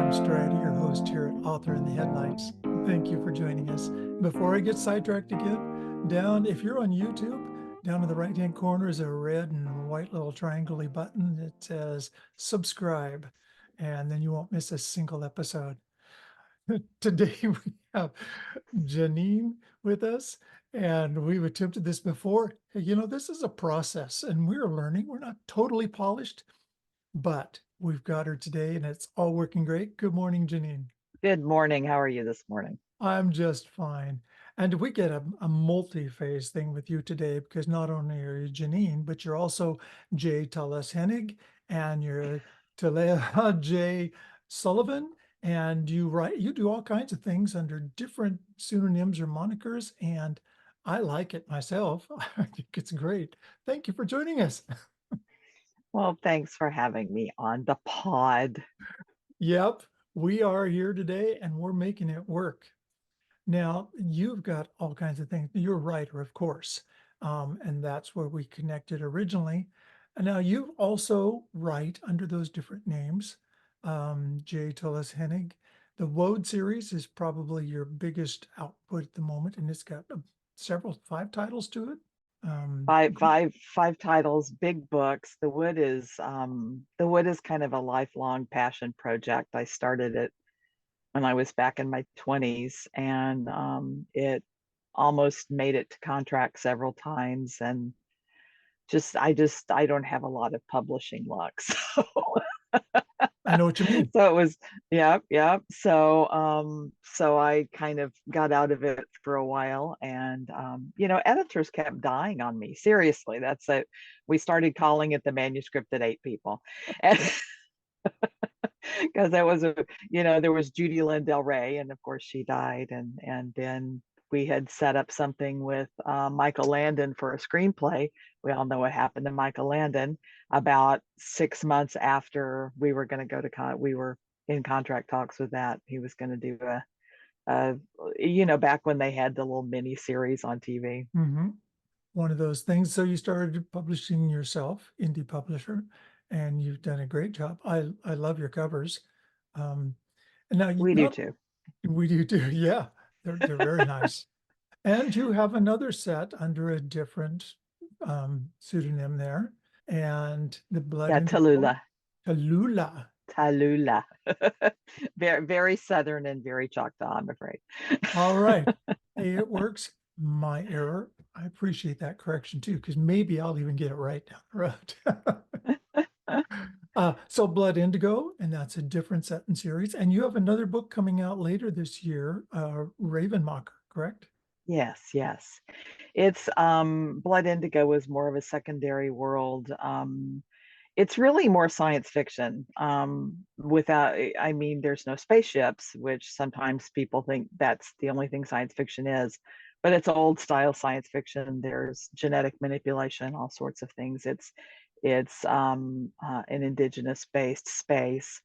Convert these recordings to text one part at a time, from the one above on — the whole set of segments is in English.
I'm Strady, your host here at Author in the Headlights. Thank you for joining us. Before I get sidetracked again, if you're on YouTube, down in the right-hand corner is a red and white little triangle-y button that says subscribe, and then you won't miss a single episode. Today we have Jeanine with us, and we've attempted this before. This is a process, and we're learning. We're not totally polished, but we've got her today, and it's all working great. Good morning, Jeanine. Good morning. How are you this morning? I'm just fine. And we get a multi-phase thing with you today because not only are you Jeanine, but you're also J. Tullos Hennig, and you're Talulah J. Sullivan, and you do all kinds of things under different pseudonyms or monikers, and I like it myself. I think it's great. Thank you for joining us. Well, thanks for having me on the pod. Yep, we are here today and we're making it work. Now, you've got all kinds of things. You're a writer, of course, and that's where we connected originally. And now you also write under those different names, J. Tullos Hennig. The Woad series is probably your biggest output at the moment, and it's got five titles to it. Five titles, big books. The Wood is kind of a lifelong passion project. I started it when I was back in my 20s, and it almost made it to contract several times, and I don't have a lot of publishing luck. I know what you mean. So it was, yeah. So I kind of got out of it for a while, and editors kept dying on me. Seriously, that's it. We started calling it the manuscript that ate people, and because there was Judy Lynn Del Rey, and of course she died, and then we had set up something with Michael Landon for a screenplay. We all know what happened to Michael Landon. About 6 months after we were going to we were in contract talks with that. He was going to do back when they had the little mini series on TV. Mm-hmm. One of those things. So you started publishing yourself, indie publisher, and you've done a great job. I love your covers. And now We do too. we do too. Yeah, they're very nice. And you have another set under a different pseudonym there, and the Blood Yeah, Indigo, Talulah. Talulah. Talulah. Very, very Southern and very Choctaw, I'm afraid. All right. Hey, it works. My error. I appreciate that correction too, because maybe I'll even get it right down the road. So Blood Indigo, and that's a different set and series. And you have another book coming out later this year, Ravenmocker, correct? Yes. It's Blood Indigo was more of a secondary world. It's really more science fiction. There's no spaceships, which sometimes people think that's the only thing science fiction is, but it's old style science fiction. There's genetic manipulation, all sorts of things. It's an indigenous based space.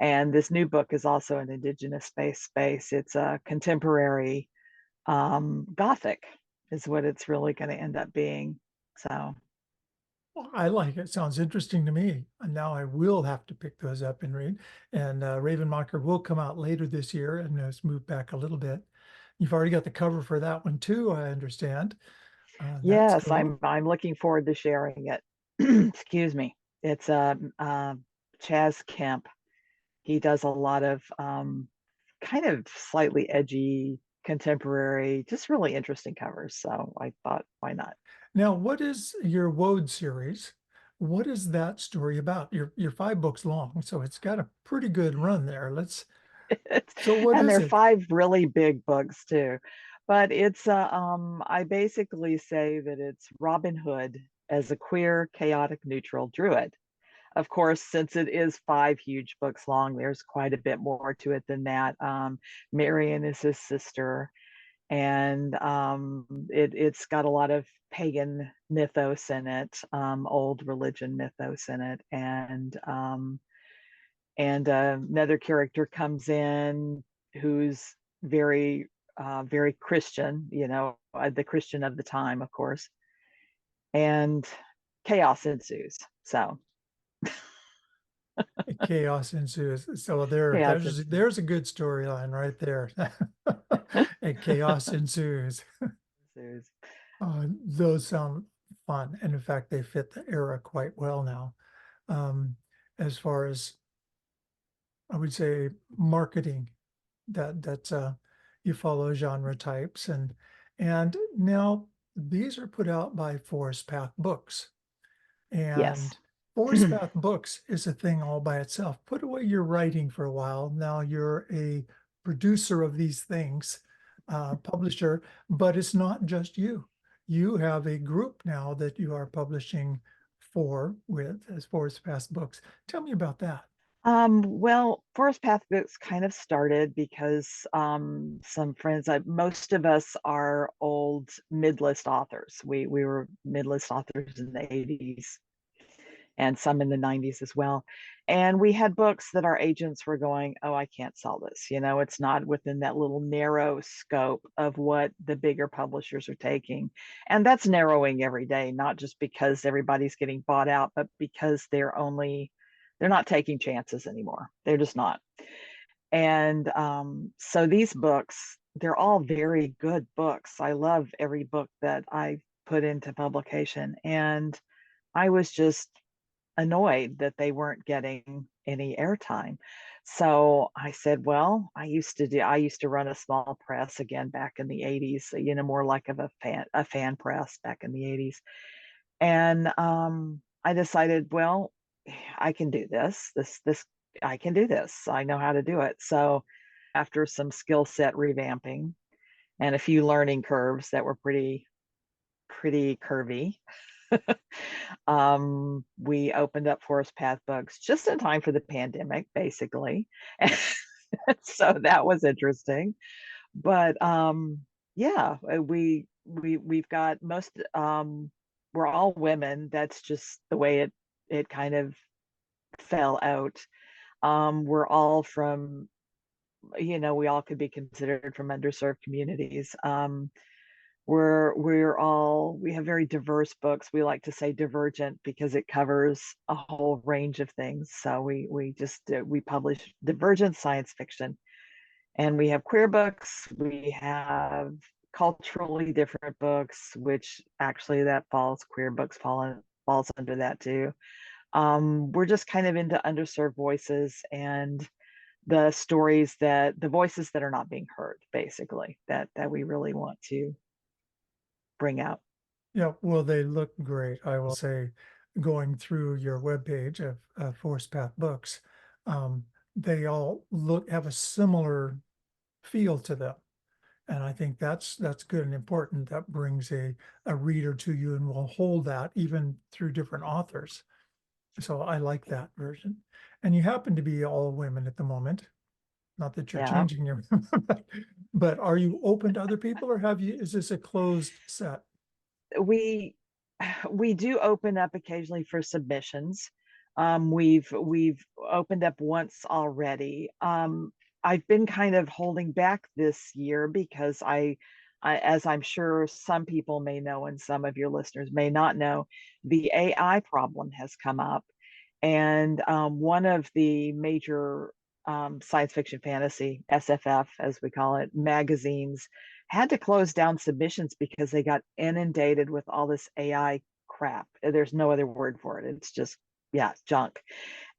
And this new book is also an indigenous based space. It's a contemporary Gothic is what it's really going to end up being. So Well, I like it. Sounds interesting to me. And now I will have to pick those up and read. And Ravenmocker will come out later this year, and it's moved back a little bit. You've already got the cover for that one too, I understand. That's yes, cool. I'm looking forward to sharing it. Excuse me. It's Chaz Kemp. He does a lot of kind of slightly edgy, contemporary, just really interesting covers. So I thought, why not? Now, what is your Woad series? What is that story about? You're 5 books long, so it's got a pretty good run there. So what And is they're it? 5 really big books too. But I basically say that it's Robin Hood as a queer, chaotic, neutral druid. Of course, since it is 5 huge books long, there's quite a bit more to it than that. Marion is his sister, and it's got a lot of pagan mythos in it, old religion mythos in it, and another character comes in who's very Christian, the Christian of the time, of course, and chaos ensues. So chaos ensues. So Chaos ensues. there's a good storyline right there. And chaos ensues. Those sound fun, and in fact, they fit the era quite well now. Um, as far as I would say, marketing that you follow genre types, and now these are put out by Forest Path Books. Yes. And Forest Path Books is a thing all by itself. Put away your writing for a while. Now you're a producer of these things, publisher, but it's not just you. You have a group now that you are publishing for with as Forest Path Books. Tell me about that. Well, Forest Path Books kind of started because some friends, most of us are old mid-list authors. We were mid-list authors in the 80s and some in the 90s as well. And we had books that our agents were going, oh, I can't sell this. It's not within that little narrow scope of what the bigger publishers are taking. And that's narrowing every day, not just because everybody's getting bought out, but because they're not taking chances anymore. They're just not. And so these books, they're all very good books. I love every book that I put into publication. And I was just annoyed that they weren't getting any airtime. So I said, well, I used to run a small press again back in the 80s, more like of a fan press back in the 80s. And I decided, well, I can do this, I can do this. I know how to do it. So after some skill set revamping and a few learning curves that were pretty curvy, we opened up Forest Path Books just in time for the pandemic, basically. So that was interesting. But yeah, we've got we're all women. That's just the way it kind of fell out. We're all from, we all could be considered from underserved communities. We have very diverse books. We like to say divergent because it covers a whole range of things. So we publish divergent science fiction, and we have queer books. We have culturally different books, which actually that queer books falls under that too. We're just kind of into underserved voices and the voices that are not being heard, basically, that we really want to bring out. Yeah, well, they look great. I will say, going through your webpage of Forest Path Books, they all have a similar feel to them. And I think that's good and important. That brings a reader to you and will hold that even through different authors. So I like that version. And you happen to be all women at the moment. Not that you're Yeah. changing your, but are you open to other people, or is this a closed set? we we do open up occasionally for submissions. We've opened up once already. I've been kind of holding back this year because as I'm sure some people may know and some of your listeners may not know, the AI problem has come up. And one of the major science fiction fantasy, SFF as we call it, magazines had to close down submissions because they got inundated with all this AI crap. There's no other word for it. It's just, yeah, junk.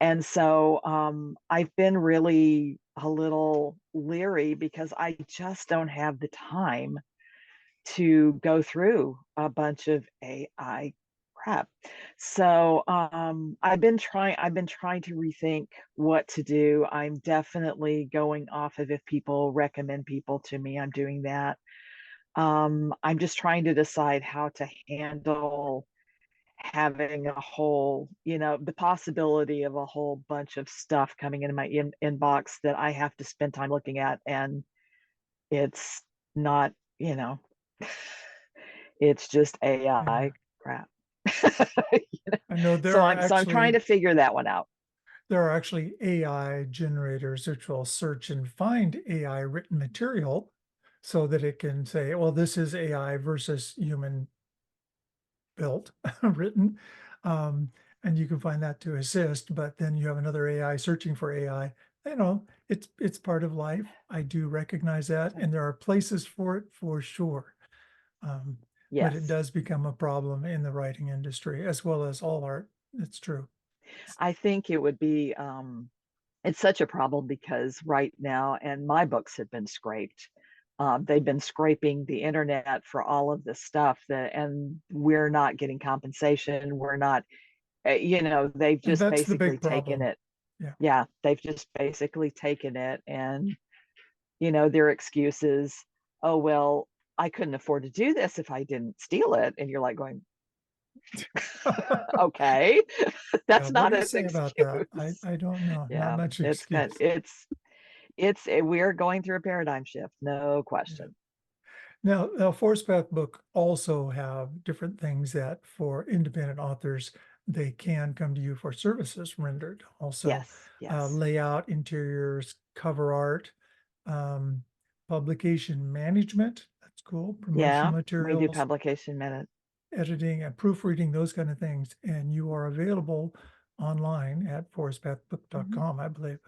And so I've been really a little leery because I just don't have the time to go through a bunch of AI crap. So I've been trying to rethink what to do. I'm definitely going off of if people recommend people to me, I'm doing that. I'm just trying to decide how to handle having the possibility of a whole bunch of stuff coming into my inbox that I have to spend time looking at, and it's not, it's just Yeah. AI crap. I know So I'm trying to figure that one out. there are actually AI generators which will search and find AI written material so that it can say, well, this is AI versus human built written. and you can find that to assist, but then you have another AI searching for AI. It's part of life. I do recognize that, and there are places for it for sure. But it Yes. does become a problem in the writing industry as well as all art. It's true. I think it would be it's such a problem because right now, and my books have been scraped. They've been scraping the internet for all of this stuff and we're not getting compensation. We're not, they've And just that's the basically big taken problem. it. Yeah. Yeah, they've just basically taken it and, their excuses, oh, well, I couldn't afford to do this if I didn't steal it. And you're like going, okay, Yeah, that's what not do you an say about that? I excuse. I don't know. Not Yeah, much it's good. excuse. We're going through a paradigm shift, no Yeah. question. Now, Force Path book also have different things that for independent authors, they can come to you for services rendered. Also, Yes, yes. layout, interiors, cover art, um, publication management. That's cool. Promotional Yeah, we do materials, publication minute. editing and proofreading, those kind of things. And you are available online at Mhm. forestpathbook.com, I believe.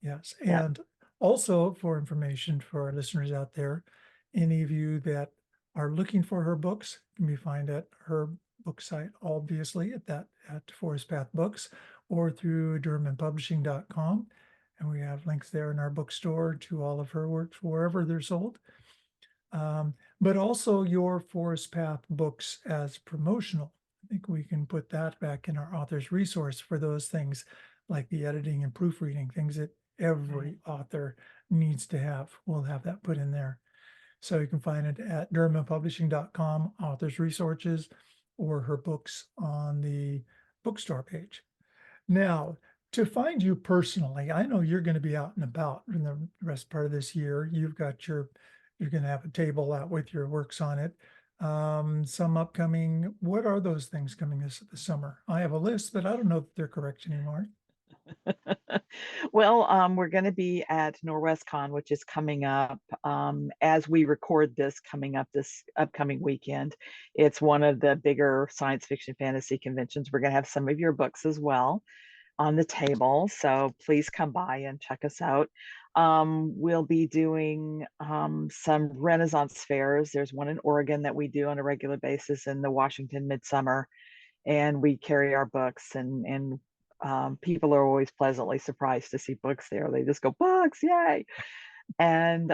Yes. Yep. And also for information for our listeners out there, any of you that are looking for her books can be found at her book site, obviously at Forest Path Books or through DurhamandPublishing.com. And we have links there in our bookstore to all of her works wherever they're sold. But also your Forest Path books as promotional. I think we can put that back in our author's resource for those things like the editing and proofreading, things that Right. every author needs to have. We'll have that put in there. So you can find it at DurhamandPublishing.com, author's resources, or her books on the bookstore page. Now, to find you personally, I know you're going to be out and about in the rest part of this year. You're going to have a table out with your works on it. Some upcoming, what are those things coming this summer? I have a list, but I don't know if they're correct anymore. Well, we're going to be at Norwest Con, which is coming up as we record this, coming up this upcoming weekend. It's one of the bigger science fiction fantasy conventions. We're going to have some of your books as well on the table. So please come by and check us out. We'll be doing some Renaissance fairs. There's one in Oregon that we do on a regular basis in the Washington Midsummer, and we carry our books and people are always pleasantly surprised to see books there. They just go, books, yay. And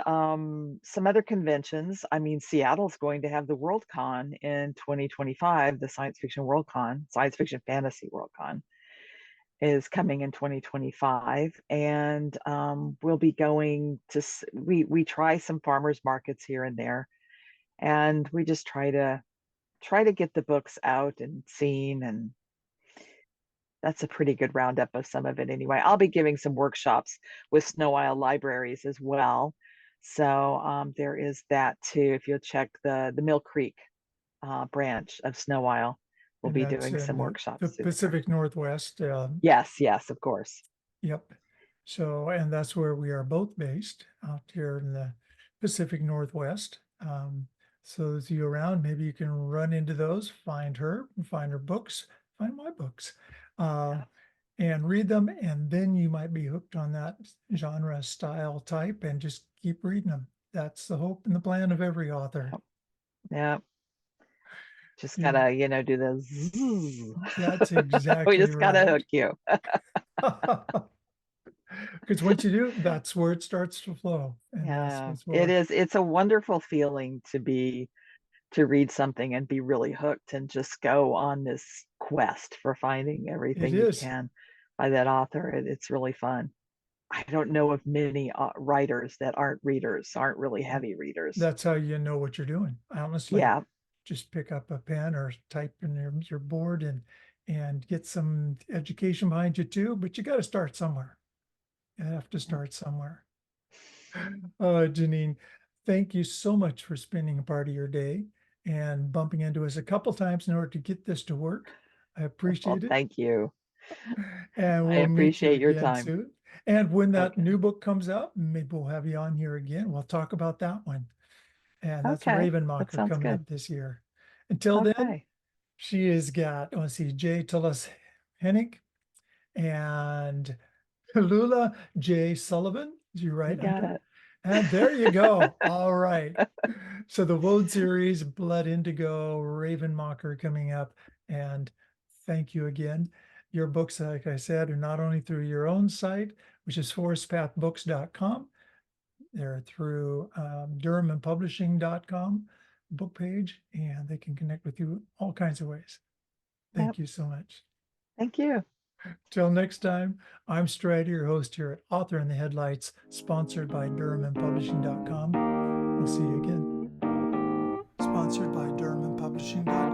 some other conventions. I mean, Seattle's going to have the World Con in 2025, the Science Fiction World Con, Science Fiction Fantasy World Con is coming in 2025, and we'll be going to we try some farmers markets here and there, and we just try to get the books out and seen, and that's a pretty good roundup of some of it anyway. I'll be giving some workshops with Snow Isle Libraries as well, so there is that too. If you'll check the Mill Creek branch of Snow Isle, we'll And be that's doing in some the workshops through there. Pacific Northwest. Yes, yes, of course. Yep. So, and that's where we are both based out here in the Pacific Northwest. So as you around, maybe you can run into those, find her, find her books, find my books, uh, Yeah. and read them. And then you might be hooked on that genre, style, type, and just keep reading them. That's the hope and the plan of every author. Yeah. Just Yeah, gotta, do the zzz. that's We exactly just gotta right. hook you. Because once you do, that's where it starts to flow. And yes, Yeah, it's it where is. It's a wonderful feeling to read something and be really hooked and just go on this quest for finding it everything you is. can by that author. It's really fun. I don't know of many writers that aren't readers, aren't really heavy readers. That's how you know what you're doing. Honestly, Yeah. just pick up a pen or type in your board and get some education behind you too. But you got to start somewhere. You have to start somewhere. Jeanine, thank you so much for spending a part of your day and bumping into us a couple times in order to get this to work. I Well, appreciate it. thank you. And I we'll meet you appreciate your again time. soon. And when that Okay. new book comes out, maybe we'll have you on here again. We'll talk about that one. And that's Okay. That Ravenmocker sounds coming good. up this year. Until then, Okay. She has got, let's see, J. Tullos Hennig and Talulah J. Sullivan. Is you You right, got Hunter? it. And there you go. All right. So the Woad series, Blood Indigo, Ravenmocker coming up. And thank you again. Your books, like I said, are not only through your own site, which is forestpathbooks.com. They're through durhamandpublishing.com book page, and they can connect with you all kinds of ways. Yep. Thank you so much. Thank you. Till next time, I'm Strider, your host here at Author in the Headlights, sponsored by durhamandpublishing.com. We'll see you again. Sponsored by durhamandpublishing.com.